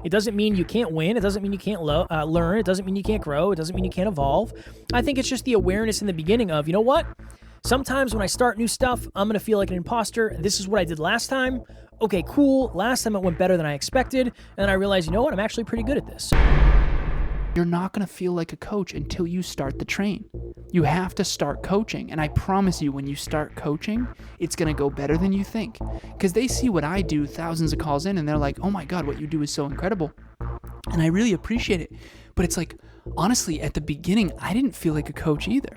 It doesn't mean you can't win. It doesn't mean you can't learn. It doesn't mean you can't grow. It doesn't mean you can't evolve. I think it's just the awareness in the beginning of, you know what? Sometimes when I start new stuff, I'm going to feel like an imposter. This is what I did last time. Okay, cool. Last time it went better than I expected. And then I realized, you know what? I'm actually pretty good at this. You're not going to feel like a coach until you start the train. You have to start coaching. And I promise you, when you start coaching, it's going to go better than you think. Because they see what I do, thousands of calls in, and they're like, oh my God, what you do is so incredible. And I really appreciate it. But it's like, honestly, at the beginning, I didn't feel like a coach either.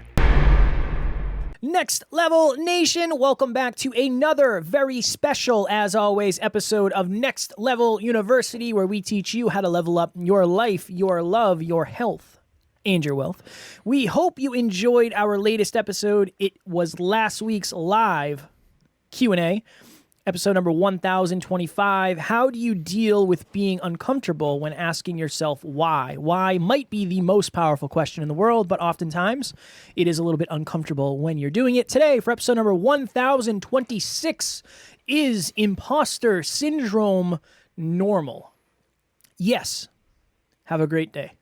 Next Level Nation, welcome back to another very special, as always, episode of Next Level University, where we teach you how to level up your life, your love, your health, and your wealth. We hope you enjoyed our latest episode. It was last week's live Q&A, episode number 1025. How do you deal with being uncomfortable when asking yourself why? Why might be the most powerful question in the world, but oftentimes it is a little bit uncomfortable when you're doing it. Today, for episode number 1026, is imposter syndrome normal? Yes. Have a great day.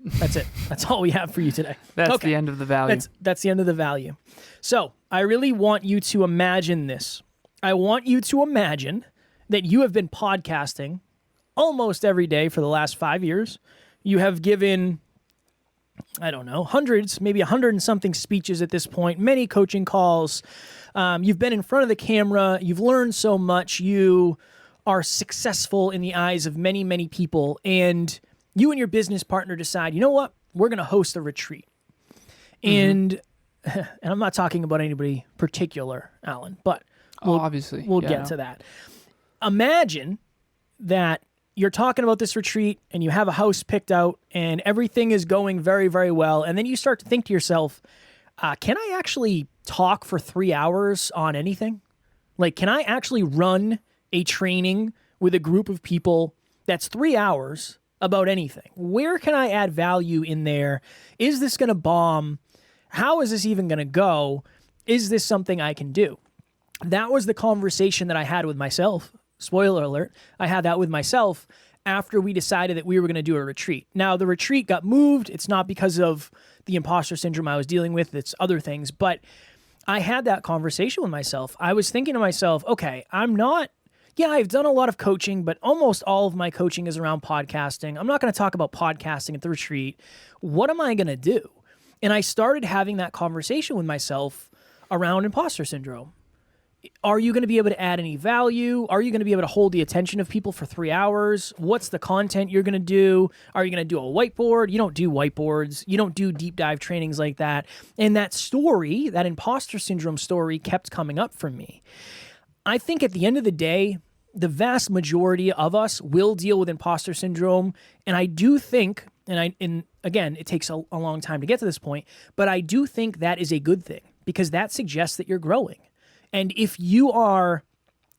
That's it. That's all we have for you today. That's the end of the value. That's the end of the value. So I really want you to imagine this. I want you to imagine that you have been podcasting almost every day for the last 5 years. You have given, I don't know, hundreds, maybe 100 and something speeches at this point, many coaching calls. You've been in front of the camera. You've learned so much. You are successful in the eyes of many, many people. And you and your business partner decide, you know what? We're going to host a retreat. And I'm not talking about anybody particular, Alan, but obviously, we'll get to that. Imagine that you're talking about this retreat and you have a house picked out and everything is going very, very well. And then you start to think to yourself, can I actually talk for 3 hours on anything? Like, can I actually run a training with a group of people that's 3 hours about anything? Where can I add value in there? Is this going to bomb? How is this even going to go? Is this something I can do? That was the conversation that I had with myself. Spoiler alert. I had that with myself after we decided that we were going to do a retreat. Now, the retreat got moved. It's not because of the imposter syndrome I was dealing with. It's other things. But I had that conversation with myself. I was thinking to myself, okay, I've done a lot of coaching, but almost all of my coaching is around podcasting. I'm not going to talk about podcasting at the retreat. What am I going to do? And I started having that conversation with myself around imposter syndrome. Are you going to be able to add any value? Are you going to be able to hold the attention of people for 3 hours? What's the content you're going to do? Are you going to do a whiteboard? You don't do whiteboards. You don't do deep dive trainings like that. And that story, that imposter syndrome story, kept coming up for me. I think at the end of the day, the vast majority of us will deal with imposter syndrome. And I do think, and again, it takes a long time to get to this point, but I do think that is a good thing because that suggests that you're growing. And if you are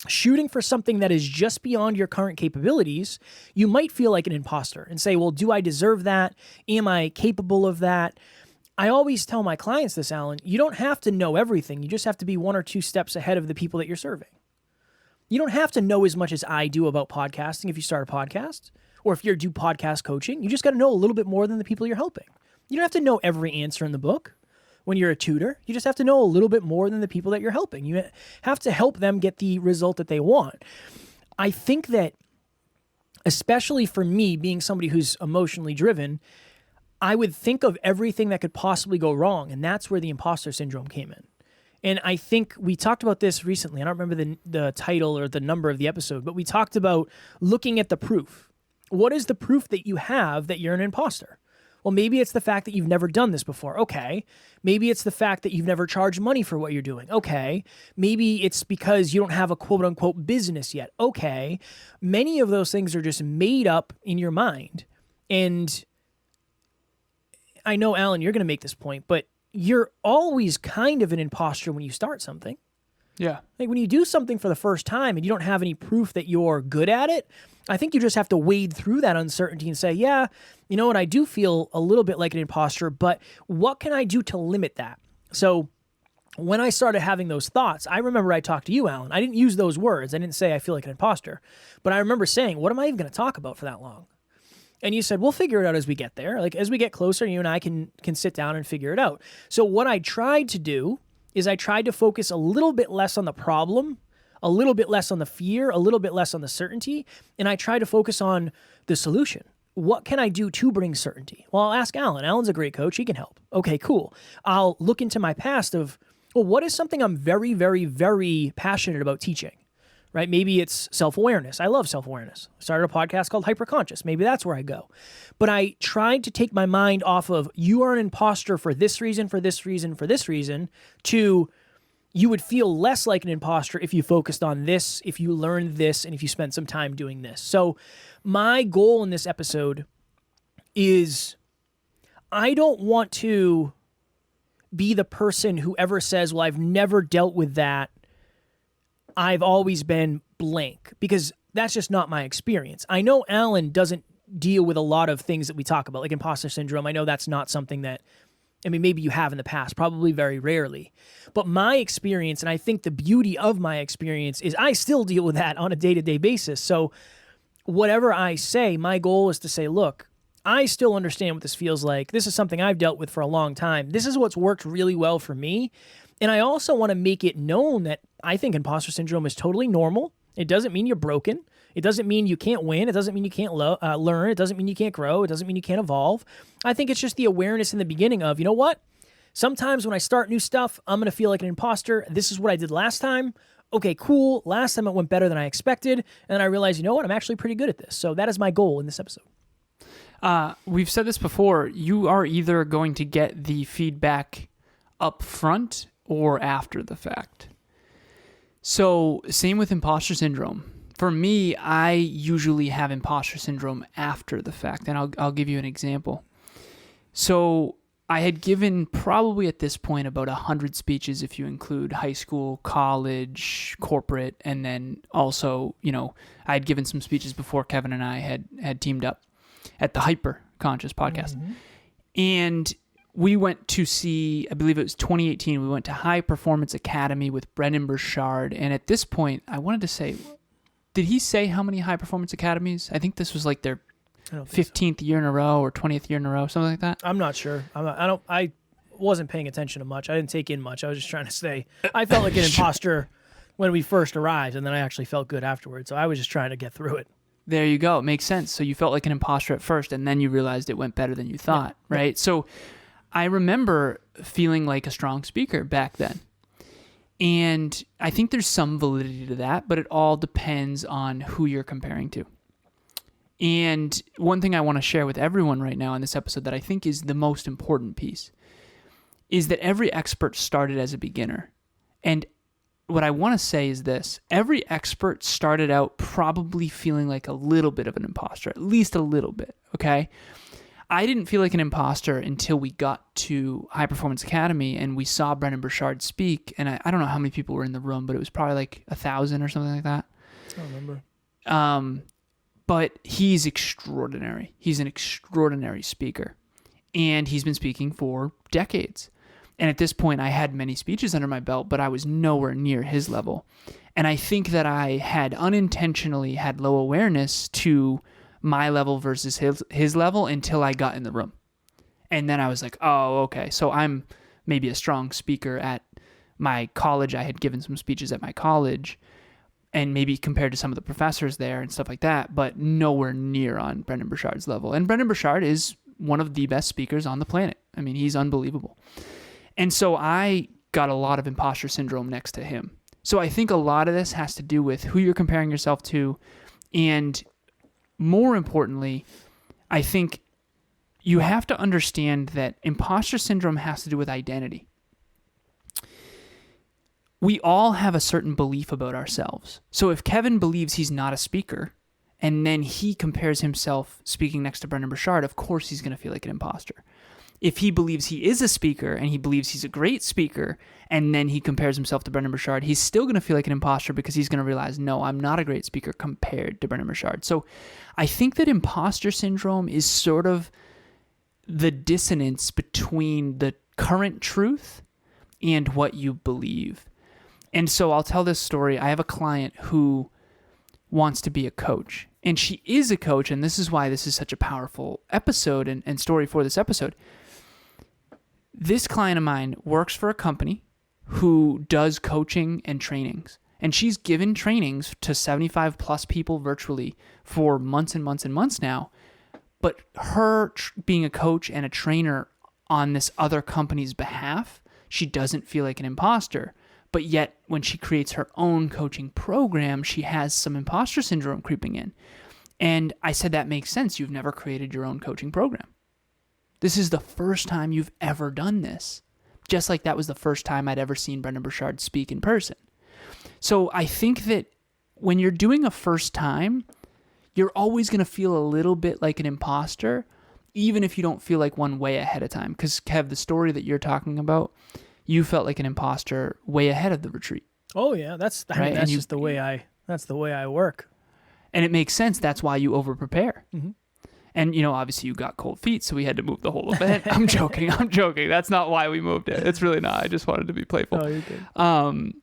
shooting for something that is just beyond your current capabilities, you might feel like an imposter and say, well, do I deserve that? Am I capable of that? I always tell my clients this, Alan, you don't have to know everything. You just have to be 1 or 2 steps ahead of the people that you're serving. You don't have to know as much as I do about podcasting if you start a podcast, or if you do podcast coaching. You just got to know a little bit more than the people you're helping. You don't have to know every answer in the book. When you're a tutor, you just have to know a little bit more than the people that you're helping. You have to help them get the result that they want. I think that, especially for me, being somebody who's emotionally driven, I would think of everything that could possibly go wrong, and that's where the imposter syndrome came in. And I think we talked about this recently. I don't remember the title or the number of the episode, but we talked about looking at the proof. What is the proof that you have that you're an imposter? Well, maybe it's the fact that you've never done this before. Okay. Maybe it's the fact that you've never charged money for what you're doing. Okay. Maybe it's because you don't have a quote unquote business yet. Okay. Many of those things are just made up in your mind. And I know, Alan, you're going to make this point, but you're always kind of an imposter when you start something. Yeah. Like when you do something for the first time and you don't have any proof that you're good at it, I think you just have to wade through that uncertainty and say, yeah, you know what, I do feel a little bit like an imposter, but what can I do to limit that? So when I started having those thoughts, I remember I talked to you, Alan. I didn't use those words. I didn't say I feel like an imposter. But I remember saying, what am I even going to talk about for that long? And you said, we'll figure it out as we get there. Like, as we get closer, you and I can sit down and figure it out. So what I tried to do is I tried to focus a little bit less on the problem, a little bit less on the fear, a little bit less on the certainty, and I tried to focus on the solution. What can I do to bring certainty? Well, I'll ask Alan. Alan's a great coach. He can help. Okay, cool. I'll look into my past of, well, what is something I'm very, very, very passionate about teaching, right? Maybe it's self-awareness. I love self-awareness. I started a podcast called Hyperconscious. Maybe that's where I go. But I tried to take my mind off of, you are an imposter for this reason, for this reason, for this reason, to you would feel less like an imposter if you focused on this, if you learned this, and if you spent some time doing this. So my goal in this episode is I don't want to be the person who ever says, well, I've never dealt with that. I've always been blank, because that's just not my experience. I know Alan doesn't deal with a lot of things that we talk about, like imposter syndrome. I know that's not something that, I mean, maybe you have in the past, probably very rarely. But my experience, and I think the beauty of my experience, is I still deal with that on a day-to-day basis. So whatever I say, my goal is to say, look, I still understand what this feels like. This is something I've dealt with for a long time. This is what's worked really well for me. And I also want to make it known that I think imposter syndrome is totally normal. It doesn't mean you're broken. It doesn't mean you can't win. It doesn't mean you can't learn. It doesn't mean you can't grow. It doesn't mean you can't evolve. I think it's just the awareness in the beginning of, you know what? Sometimes when I start new stuff, I'm going to feel like an imposter. This is what I did last time. Okay, cool. Last time it went better than I expected. And then I realized, you know what? I'm actually pretty good at this. So that is my goal in this episode. We've said this before. You are either going to get the feedback up front or after the fact. So same with imposter syndrome. For me, I usually have imposter syndrome after the fact, and I'll give you an example. So I had given probably at this point about 100 speeches if you include high school, college, corporate, and then also, I had given some speeches before Kevin and I had teamed up at the Hyper Conscious podcast. Mm-hmm. And we went to see, I believe it was 2018, we went to High Performance Academy with Brendan Burchard. And at this point, I wanted to say, did he say how many High Performance Academies? I think this was like their 15th year in a row or 20th year in a row, something like that. I'm not sure. I wasn't paying attention to much. I didn't take in much. I was just trying to say, I felt like an imposter when we first arrived, and then I actually felt good afterwards. So I was just trying to get through it. There you go. It makes sense. So you felt like an imposter at first, and then you realized it went better than you thought, yeah. Right? So I remember feeling like a strong speaker back then. And I think there's some validity to that, but it all depends on who you're comparing to. And one thing I want to share with everyone right now in this episode that I think is the most important piece is that every expert started as a beginner. And what I want to say is this: every expert started out probably feeling like a little bit of an imposter, at least a little bit, okay? I didn't feel like an imposter until we got to High Performance Academy and we saw Brendan Burchard speak. And I don't know how many people were in the room, but it was probably like 1,000 or something like that. I don't remember. But he's extraordinary. He's an extraordinary speaker. And he's been speaking for decades. And at this point, I had many speeches under my belt, but I was nowhere near his level. And I think that I had unintentionally had low awareness to my level versus his level until I got in the room. And then I was like, oh, okay. So I'm maybe a strong speaker at my college. I had given some speeches at my college and maybe compared to some of the professors there and stuff like that, but nowhere near on Brendan Burchard's level. And Brendan Burchard is one of the best speakers on the planet. I mean, he's unbelievable. And so I got a lot of imposter syndrome next to him. So I think a lot of this has to do with who you're comparing yourself to. And more importantly, I think you have to understand that imposter syndrome has to do with identity. We all have a certain belief about ourselves. So if Kevin believes he's not a speaker, and then he compares himself speaking next to Brendan Burchard, of course he's going to feel like an imposter. If he believes he is a speaker and he believes he's a great speaker, and then he compares himself to Brendan Burchard, he's still going to feel like an imposter because he's going to realize, no, I'm not a great speaker compared to Brendan Burchard. So I think that imposter syndrome is sort of the dissonance between the current truth and what you believe. And so I'll tell this story. I have a client who wants to be a coach, and she is a coach, and this is why this is such a powerful episode and story for this episode. This client of mine works for a company who does coaching and trainings, and she's given trainings to 75 plus people virtually for months and months and months now. But her being a coach and a trainer on this other company's behalf, she doesn't feel like an imposter. But yet, when she creates her own coaching program, she has some imposter syndrome creeping in. And I said, that makes sense. You've never created your own coaching program. This is the first time you've ever done this. Just like that was the first time I'd ever seen Brendan Burchard speak in person. So I think that when you're doing a first time, you're always going to feel a little bit like an imposter, even if you don't feel like one way ahead of time. Because, Kev, the story that you're talking about, you felt like an imposter way ahead of the retreat. Oh yeah, that's just the way I work. And it makes sense. That's why you over prepare. Mm-hmm. And obviously you got cold feet, so we had to move the whole event. I'm joking. That's not why we moved it. It's really not. I just wanted to be playful. Oh, you're good.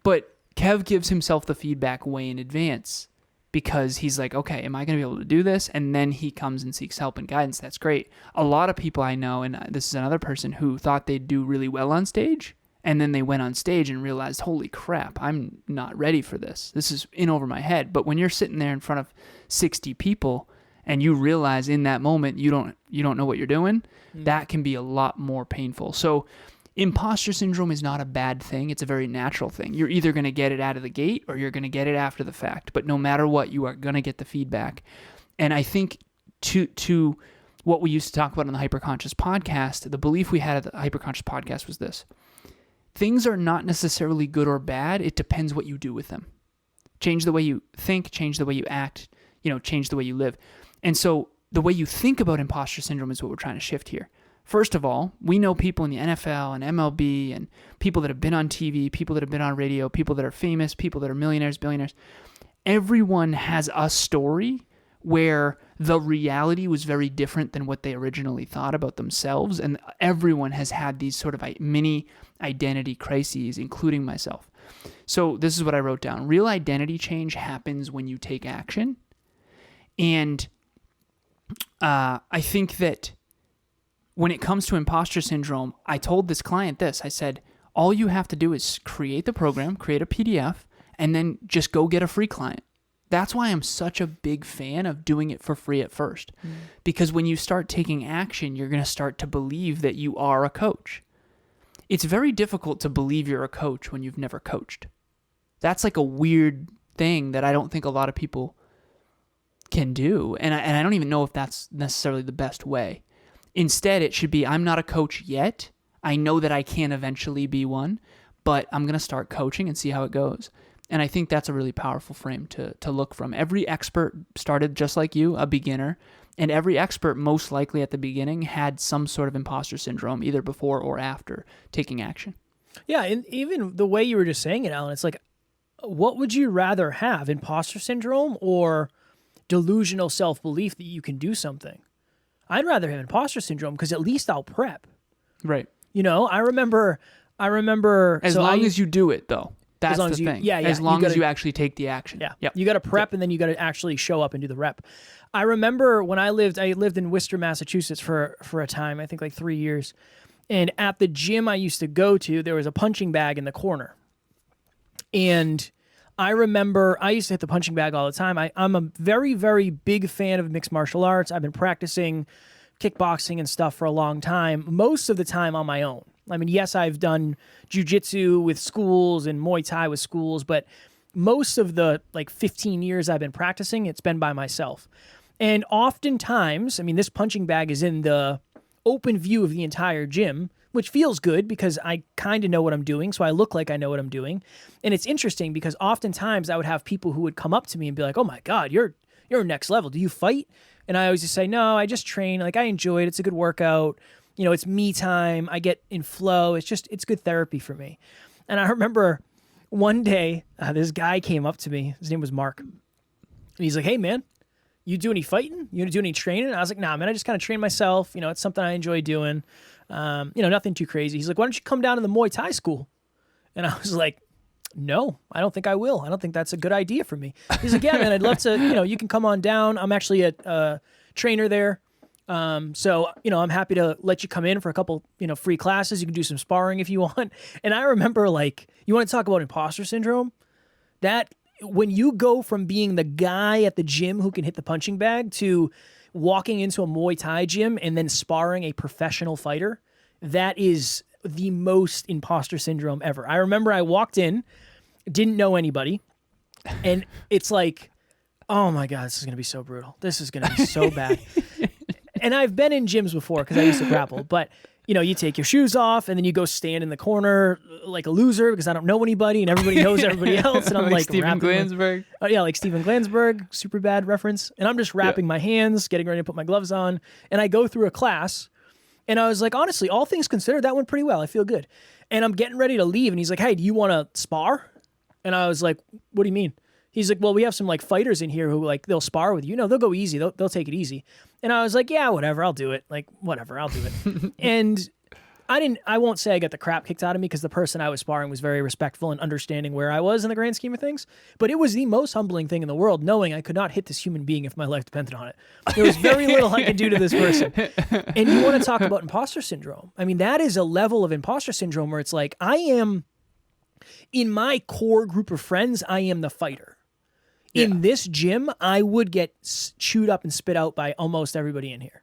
But Kev gives himself the feedback way in advance because he's like, okay, am I going to be able to do this? And then he comes and seeks help and guidance. That's great. A lot of people I know, and this is another person who thought they'd do really well on stage, and then they went on stage and realized, holy crap, I'm not ready for this. This is in over my head. But when you're sitting there in front of 60 people and you realize in that moment you don't know what you're doing, that can be a lot more painful. So imposter syndrome is not a bad thing. It's a very natural thing. You're either going to get it out of the gate or you're going to get it after the fact. But no matter what, you are going to get the feedback. And I think to what we used to talk about on the Hyperconscious podcast, the belief we had at the Hyperconscious podcast was this. Things are not necessarily good or bad. It depends what you do with them. Change the way you think, change the way you act, change the way you live. And so the way you think about imposter syndrome is what we're trying to shift here. First of all, we know people in the NFL and MLB and people that have been on TV, people that have been on radio, people that are famous, people that are millionaires, billionaires. Everyone has a story where the reality was very different than what they originally thought about themselves. And everyone has had these sort of mini identity crises, including myself. So this is what I wrote down. Real identity change happens when you take action. And I think that when it comes to imposter syndrome, I told this client this. I said, all you have to do is create the program, create a PDF, and then just go get a free client. That's why I'm such a big fan of doing it for free at first. Because when you start taking action, you're going to start to believe that you are a coach. It's very difficult to believe you're a coach when you've never coached. That's like a weird thing that I don't think a lot of people can do. And I don't even know if that's necessarily the best way. Instead, it should be, I'm not a coach yet. I know that I can eventually be one, but I'm going to start coaching and see how it goes. And I think that's a really powerful frame to look from. Every expert started just like you, a beginner, and every expert most likely at the beginning had some sort of imposter syndrome, either before or after taking action. Yeah, and even the way you were just saying it, Alan, it's like, what would you rather have, imposter syndrome or delusional self-belief that you can do something? I'd rather have imposter syndrome because at least I'll prep. Right. I remember. As long as you do it, though. That's the thing. Yeah. As long as you actually take the action. Yeah. Yep. You got to prep and then you got to actually show up and do the rep. I remember when I lived in Worcester, Massachusetts for a time, I think like 3 years. And at the gym I used to go to, there was a punching bag in the corner. And I remember I used to hit the punching bag all the time. I'm a very, very big fan of mixed martial arts. I've been practicing kickboxing and stuff for a long time, most of the time on my own. I mean, yes, I've done jiu-jitsu with schools and Muay Thai with schools, but most of the 15 years I've been practicing, it's been by myself. And oftentimes, I mean, this punching bag is in the open view of the entire gym, which feels good because I kind of know what I'm doing, so I look like I know what I'm doing. And it's interesting because oftentimes I would have people who would come up to me and be like, "Oh my God, you're next level. Do you fight?" And I always just say, "No, I just train. I enjoy it. It's a good workout. It's me time. I get in flow. It's good therapy for me." And I remember one day, this guy came up to me. His name was Mark. And he's like, "Hey, man, you do any fighting? You do any training? And I was like, nah, man, I just kind of train myself. You know, it's something I enjoy doing. You know, nothing too crazy. He's like, why don't you come down to the Muay Thai school? And I was like, no, I don't think I will. I don't think that's a good idea for me. He's like, yeah, man, I'd love to, you know, you can come on down. I'm actually a trainer there. So, you know, I'm happy to let you come in for a couple, you know, free classes. You can do some sparring if you want. And I remember, like, you want to talk about imposter syndrome? That when you go from being the guy at the gym who can hit the punching bag to walking into a Muay Thai gym and then sparring a professional fighter, that is the most imposter syndrome ever. I remember I walked in, didn't know anybody, and it's like, oh my God, this is going to be so brutal. This is going to be so bad. And I've been in gyms before because I used to grapple, but you know, you take your shoes off and then you go stand in the corner like a loser because I don't know anybody and everybody knows everybody else. And I'm like Steven Glansberg. Oh yeah, like Steven Glansberg, super bad reference. And I'm just wrapping my hands, getting ready to put my gloves on. And I go through a class and I was like, honestly, all things considered, that went pretty well. I feel good. And I'm getting ready to leave. And he's like, hey, do you want to spar? And I was like, what do you mean? He's like, well, we have some like fighters in here who like, they'll spar with you. No, they'll go easy. They'll take it easy. And I was like, yeah, whatever. I'll do it. Like, whatever. I'll do it. And I won't say I got the crap kicked out of me because the person I was sparring was very respectful and understanding where I was in the grand scheme of things. But it was the most humbling thing in the world, knowing I could not hit this human being if my life depended on it. There was very little I could do to this person. And you want to talk about imposter syndrome. I mean, that is a level of imposter syndrome where it's like, I am, in my core group of friends, I am the fighter. Yeah. In this gym, I would get chewed up and spit out by almost everybody in here.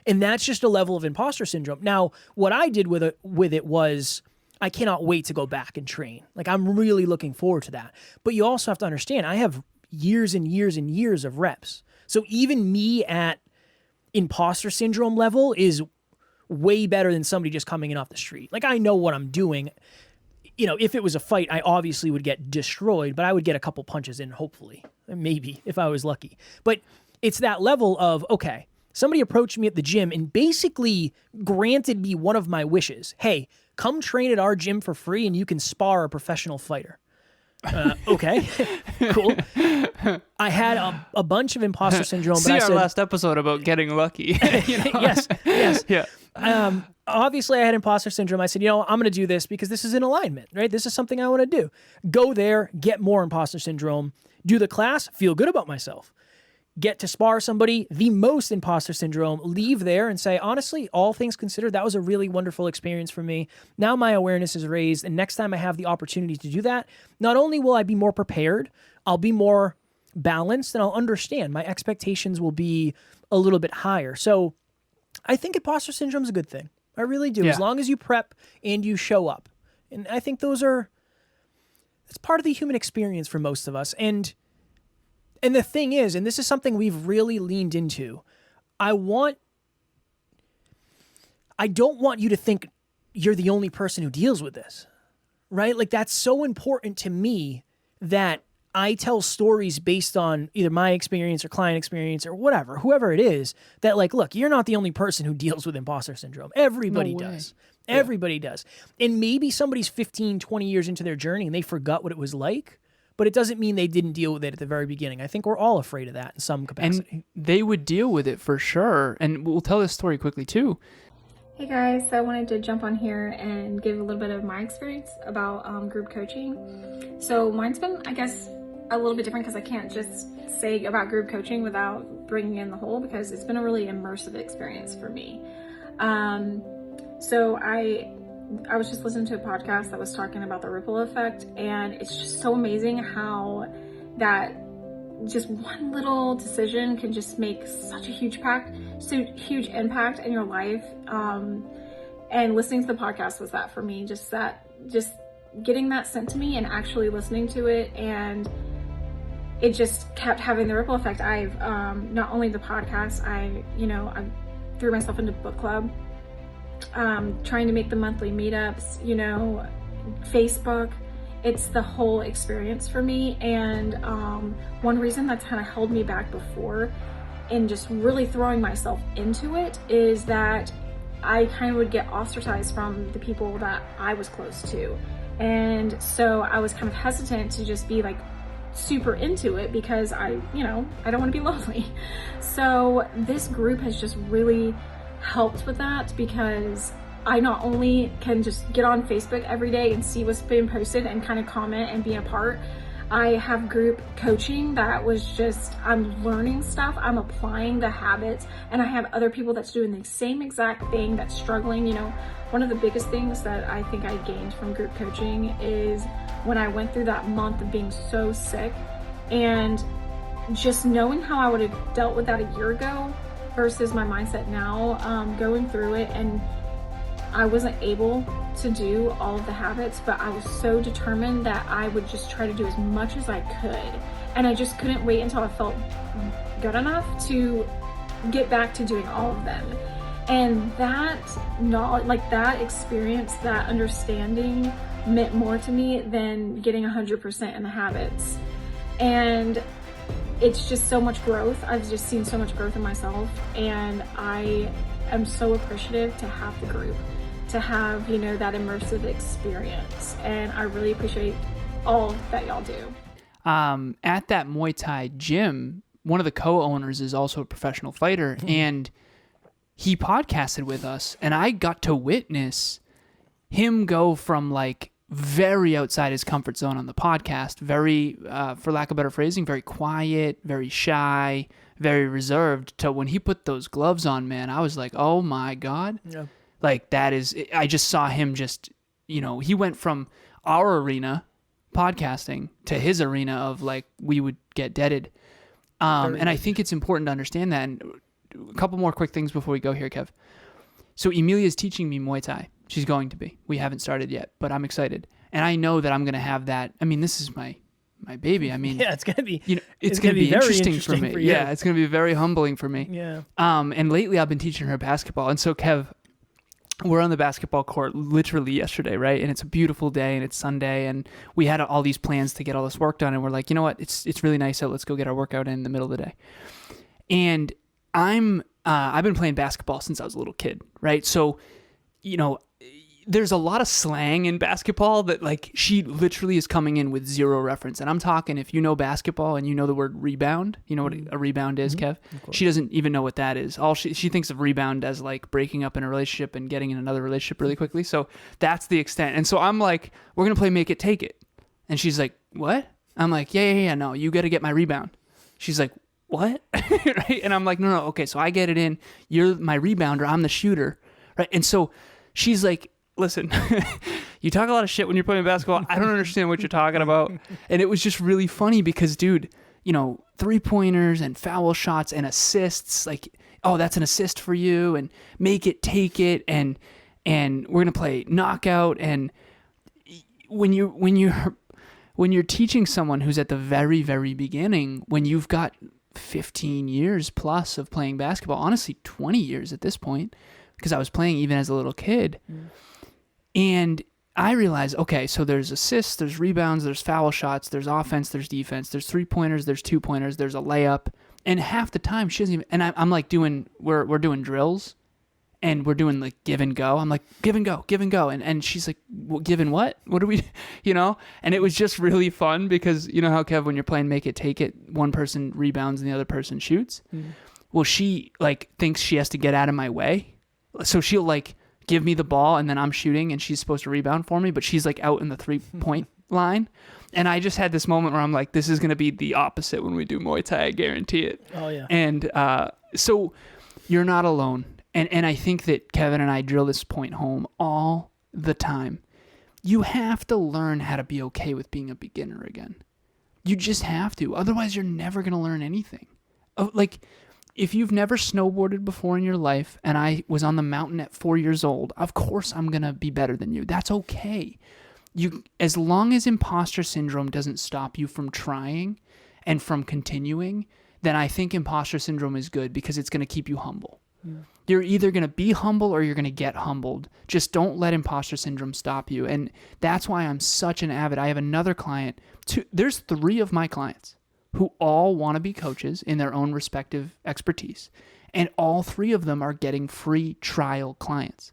And that's just a level of imposter syndrome. Now, what I did with it was I cannot wait to go back and train. Like, I'm really looking forward to that. But you also have to understand, I have years and years and years of reps. So even me at imposter syndrome level is way better than somebody just coming in off the street. Like, I know what I'm doing. You know, if it was a fight, I obviously would get destroyed, but I would get a couple punches in, hopefully. Maybe, if I was lucky. But it's that level of, okay, somebody approached me at the gym and basically granted me one of my wishes. Hey, come train at our gym for free and you can spar a professional fighter. Okay, cool. I had a bunch of imposter syndrome. See our last episode about getting lucky. You know? Yes. Yeah. Obviously, I had imposter syndrome. I said, you know, I'm going to do this because this is in alignment, right? This is something I want to do. Go there, get more imposter syndrome, do the class, feel good about myself. Get to spar somebody, the most imposter syndrome, leave there and say, honestly, all things considered, that was a really wonderful experience for me. Now my awareness is raised, and next time I have the opportunity to do that, not only will I be more prepared, I'll be more balanced, and I'll understand. My expectations will be a little bit higher. So I think imposter syndrome is a good thing. I really do, as long as you prep and you show up. And I think that's part of the human experience for most of us. And the thing is, and this is something we've really leaned into, I don't want you to think you're the only person who deals with this, right? Like, that's so important to me that I tell stories based on either my experience or client experience or whatever, whoever it is, that like, look, you're not the only person who deals with imposter syndrome. Everybody does. Everybody does. And maybe somebody's 15, 20 years into their journey and they forgot what it was like, but it doesn't mean they didn't deal with it at the very beginning. I think we're all afraid of that in some capacity. And they would deal with it for sure. And we'll tell this story quickly too. Hey guys, so I wanted to jump on here and give a little bit of my experience about group coaching. So mine's been, I guess, a little bit different because I can't just say about group coaching without bringing in the whole, because it's been a really immersive experience for me. So I was just listening to a podcast that was talking about the ripple effect, and it's just so amazing how that just one little decision can just make such a huge impact in your life. And listening to the podcast was that for me, just getting that sent to me and actually listening to it, and it just kept having the ripple effect. I've not only the podcast, I threw myself into book club, trying to make the monthly meetups, Facebook. It's the whole experience for me. And one reason that's kind of held me back before in just really throwing myself into it is that I kind of would get ostracized from the people that I was close to. And so I was kind of hesitant to just be like super into it because I don't want to be lonely. So this group has just really helped with that, because I not only can just get on Facebook every day and see what's been posted and kind of comment and be a part. I have group coaching that was just, I'm learning stuff, I'm applying the habits, and I have other people that's doing the same exact thing, that's struggling. One of the biggest things that I think I gained from group coaching is when I went through that month of being so sick, and just knowing how I would have dealt with that a year ago versus my mindset now, going through it, and I wasn't able to do all of the habits, but I was so determined that I would just try to do as much as I could. And I just couldn't wait until I felt good enough to get back to doing all of them. And that knowledge, like that experience, that understanding meant more to me than getting 100% in the habits. And it's just so much growth. I've just seen so much growth in myself, and I am so appreciative to have the group, to have, that immersive experience. And I really appreciate all that y'all do. At that Muay Thai gym, one of the co-owners is also a professional fighter, and he podcasted with us, and I got to witness him go from like very outside his comfort zone on the podcast, very, for lack of better phrasing, very quiet, very shy, very reserved, to when he put those gloves on, man, I was like, oh my God. Yeah. Like I just saw him he went from our arena podcasting to his arena of like, we would get deaded. And I think it's important to understand that. And a couple more quick things before we go here, Kev. So Emilia's teaching me Muay Thai. She's going to be. We haven't started yet, but I'm excited. And I know that I'm going to have that. I mean, this is my baby. I mean, yeah, it's going to be, it's going to be very interesting for me. Yeah, it's going to be very humbling for me. Yeah. And lately I've been teaching her basketball. And so Kev, we're on the basketball court literally yesterday, right? And it's a beautiful day, and it's Sunday, and we had all these plans to get all this work done, and we're like, you know what? It's really nice out. Let's go get our workout in the middle of the day. And I've been playing basketball since I was a little kid, right? So, there's a lot of slang in basketball that like she literally is coming in with zero reference. And I'm talking, if you know basketball and you know the word rebound, you know what a rebound is, Kev? She doesn't even know what that is. All she thinks of rebound as like breaking up in a relationship and getting in another relationship really quickly. So that's the extent. And so I'm like, we're going to play make it, take it. And she's like, what? I'm like, yeah, no, you got to get my rebound. She's like, what? Right? And I'm like, no, okay, so I get it in. You're my rebounder. I'm the shooter. Right? And so she's like, listen, you talk a lot of shit when you're playing basketball. I don't understand what you're talking about. And it was just really funny because, dude, 3-pointers and foul shots and assists, like, oh, that's an assist for you, and make it, take it, and we're going to play knockout. And when you're teaching someone who's at the very, very beginning, when you've got 15 years plus of playing basketball, honestly 20 years at this point, because I was playing even as a little kid. And I realized, okay, so there's assists, there's rebounds, there's foul shots, there's offense, there's defense, there's 3-pointers, there's 2-pointers, there's a layup. And half the time she doesn't even, and I'm like we're doing drills, and we're doing like give and go. I'm like, give and go. And she's like, well, give and what? What do we, And it was just really fun because you know how, Kev, when you're playing make it, take it, one person rebounds and the other person shoots. Well, she like thinks she has to get out of my way. So she'll like give me the ball and then I'm shooting and she's supposed to rebound for me, but she's like out in the 3-point line. And I just had this moment where I'm like, this is going to be the opposite when we do Muay Thai. I guarantee it. Oh yeah. And so you're not alone. And I think that Kevin and I drill this point home all the time. You have to learn how to be okay with being a beginner again. You just have to. Otherwise, you're never going to learn anything. Like, if you've never snowboarded before in your life, and I was on the mountain at 4 years old, of course I'm going to be better than you. That's okay. As long as imposter syndrome doesn't stop you from trying and from continuing, then I think imposter syndrome is good because it's going to keep you humble. Yeah. You're either going to be humble or you're going to get humbled. Just don't let imposter syndrome stop you. And that's why I'm such an avid. I have another client. There's 3 of my clients who all want to be coaches in their own respective expertise. And all 3 of them are getting free trial clients.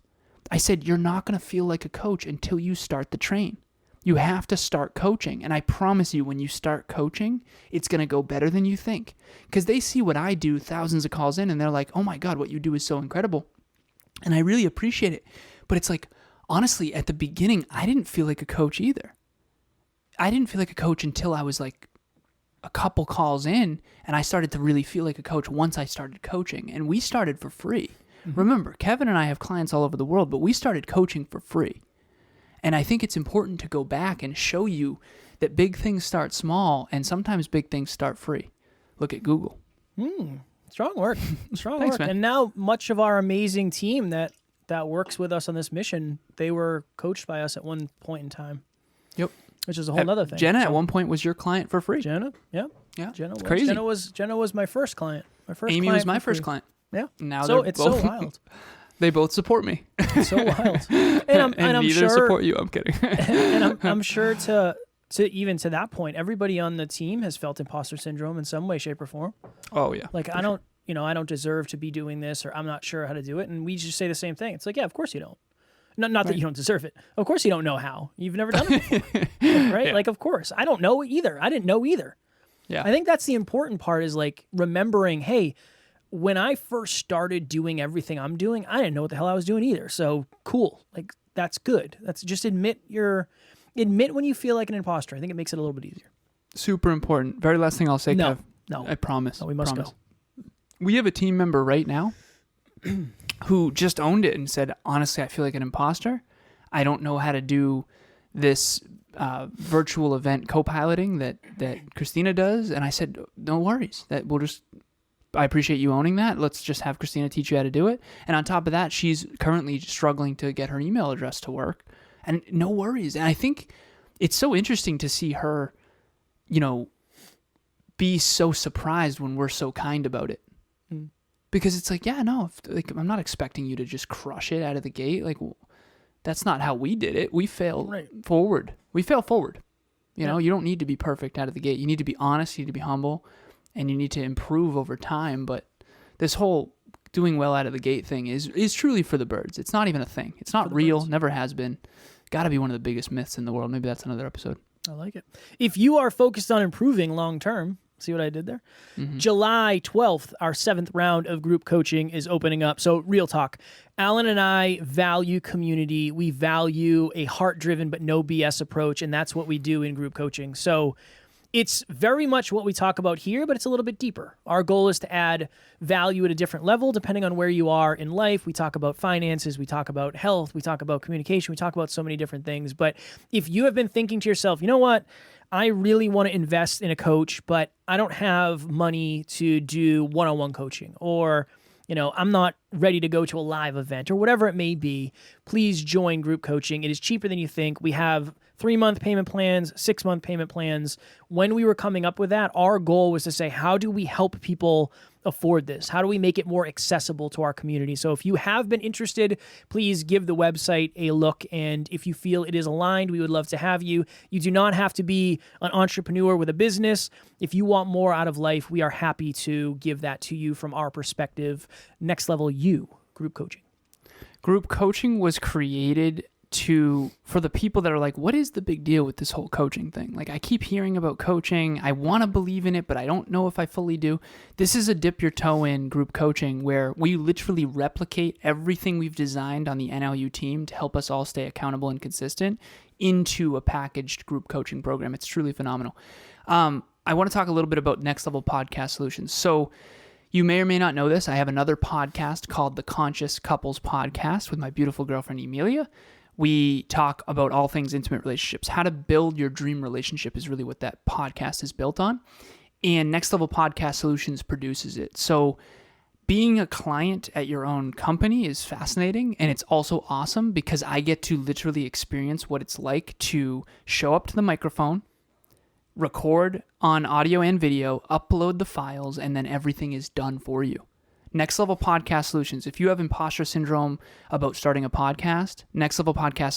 I said, you're not going to feel like a coach until you start the train. You have to start coaching. And I promise you, when you start coaching, it's going to go better than you think. Because they see what I do, thousands of calls in, and they're like, oh my God, what you do is so incredible. And I really appreciate it. But it's like, honestly, at the beginning, I didn't feel like a coach either. I didn't feel like a coach until I was like a couple calls in, and I started to really feel like a coach once I started coaching. And we started for free. Mm-hmm. Remember, Kevin and I have clients all over the world, but we started coaching for free. And I think it's important to go back and show you that big things start small, and sometimes big things start free. Look at Google. Strong work. Strong Thanks, work. man. And now much of our amazing team that works with us on this mission, they were coached by us at one point in time. Yep. Which is a whole other thing. Jenna at one point was your client for free. Jenna, yeah. Jenna was Crazy. Jenna was my first client. Amy was my first client. Yeah. Now so it's both, so wild. They both support me. It's so wild. And I'm neither sure support you. I'm kidding. and I'm sure to even to that point, everybody on the team has felt imposter syndrome in some way, shape, or form. Oh yeah. Like I don't deserve to be doing this, or I'm not sure how to do it. And we just say the same thing. It's like, yeah, of course you don't. Not that you don't deserve it. Of course you don't know how. You've never done it before. Right? Yeah. Like, of course. I don't know either. I didn't know either. Yeah. I think that's the important part, is like remembering, hey, when I first started doing everything I'm doing, I didn't know what the hell I was doing either. So cool. Like, that's good. That's just admit when you feel like an imposter. I think it makes it a little bit easier. Super important. Very last thing I'll say, Kev. No. I promise. No, we must go. We have a team member right now who just owned it and said, honestly, I feel like an imposter. I don't know how to do this virtual event co-piloting that Christina does. And I said, no worries. I appreciate you owning that. Let's just have Christina teach you how to do it. And on top of that, she's currently struggling to get her email address to work. And no worries. And I think it's so interesting to see her, be so surprised when we're so kind about it. Because it's like, yeah, no, I'm not expecting you to just crush it out of the gate. Like, that's not how we did it. We fail forward. We fail forward. You know, you don't need to be perfect out of the gate. You need to be honest. You need to be humble. And you need to improve over time. But this whole doing well out of the gate thing is truly for the birds. It's not even a thing. It's not real. Birds. Never has been. Got to be one of the biggest myths in the world. Maybe that's another episode. I like it. If you are focused on improving long term, see what I did there? Mm-hmm. July 12th, our 7th round of group coaching is opening up. So real talk. Alan and I value community. We value a heart-driven but no BS approach, and that's what we do in group coaching. So it's very much what we talk about here, but it's a little bit deeper. Our goal is to add value at a different level depending on where you are in life. We talk about finances, we talk about health, we talk about communication, we talk about so many different things. But if you have been thinking to yourself, you know what? I really want to invest in a coach, but I don't have money to do one-on-one coaching, or I'm not ready to go to a live event, or whatever it may be, please join group coaching. It is cheaper than you think. We have 3-month payment plans, 6-month payment plans. When we were coming up with that, our goal was to say, how do we help people afford this? How do we make it more accessible to our community? So if you have been interested, please give the website a look. And if you feel it is aligned, we would love to have you. You do not have to be an entrepreneur with a business. If you want more out of life, we are happy to give that to you from our perspective. Next Level You, group coaching. Group coaching was created for the people that are like, what is the big deal with this whole coaching thing? Like, I keep hearing about coaching. I want to believe in it, but I don't know if I fully do. This is a dip your toe in group coaching where we literally replicate everything we've designed on the NLU team to help us all stay accountable and consistent into a packaged group coaching program. It's truly phenomenal. I want to talk a little bit about Next Level Podcast Solutions. So you may or may not know this. I have another podcast called the Conscious Couples Podcast with my beautiful girlfriend, Emilia. We talk about all things intimate relationships. How to build your dream relationship is really what that podcast is built on. And Next Level Podcast Solutions produces it. So being a client at your own company is fascinating. And it's also awesome because I get to literally experience what it's like to show up to the microphone, record on audio and video, upload the files, and then everything is done for you. Next Level Podcast Solutions. If you have imposter syndrome about starting a podcast, Next Level Podcast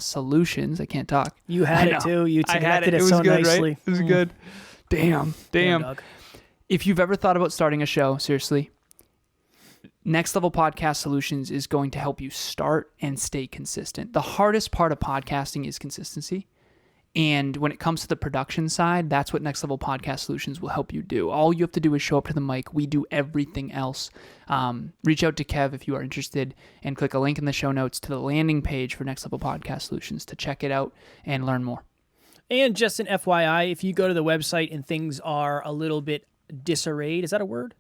Solutions. I can't talk. You had it too. You connected it so good, nicely. Right? It was good. Damn. Damn, Doug. If you've ever thought about starting a show, seriously, Next Level Podcast Solutions is going to help you start and stay consistent. The hardest part of podcasting is consistency. And when it comes to the production side, that's what Next Level Podcast Solutions will help you do. All you have to do is show up to the mic. We do everything else. Reach out to Kev if you are interested and click a link in the show notes to the landing page for Next Level Podcast Solutions to check it out and learn more. And just an FYI, if you go to the website and things are a little bit disarrayed, is that a word?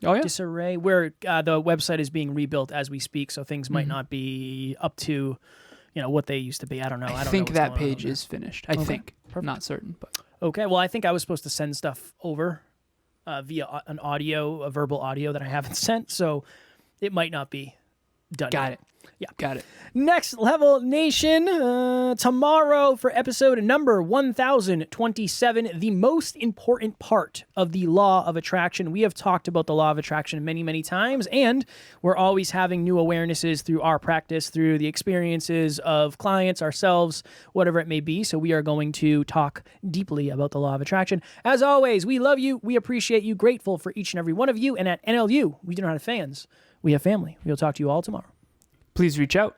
Oh, yeah. Disarray, where the website is being rebuilt as we speak, so things might not be up to what they used to be. I don't know. I think that page is finished. I think. I'm not certain, but okay. Well, I think I was supposed to send stuff over via a verbal audio that I haven't sent, so it might not be done. Got it. Yeah. Got it. Next Level Nation, tomorrow for episode number 1027, the most important part of the law of attraction. We have talked about the law of attraction many, many times, and we're always having new awarenesses through our practice, through the experiences of clients, ourselves, whatever it may be. So we are going to talk deeply about the law of attraction. As always, we love you. We appreciate you. Grateful for each and every one of you. And at NLU, we do not have fans. We have family. We will talk to you all tomorrow. Please reach out.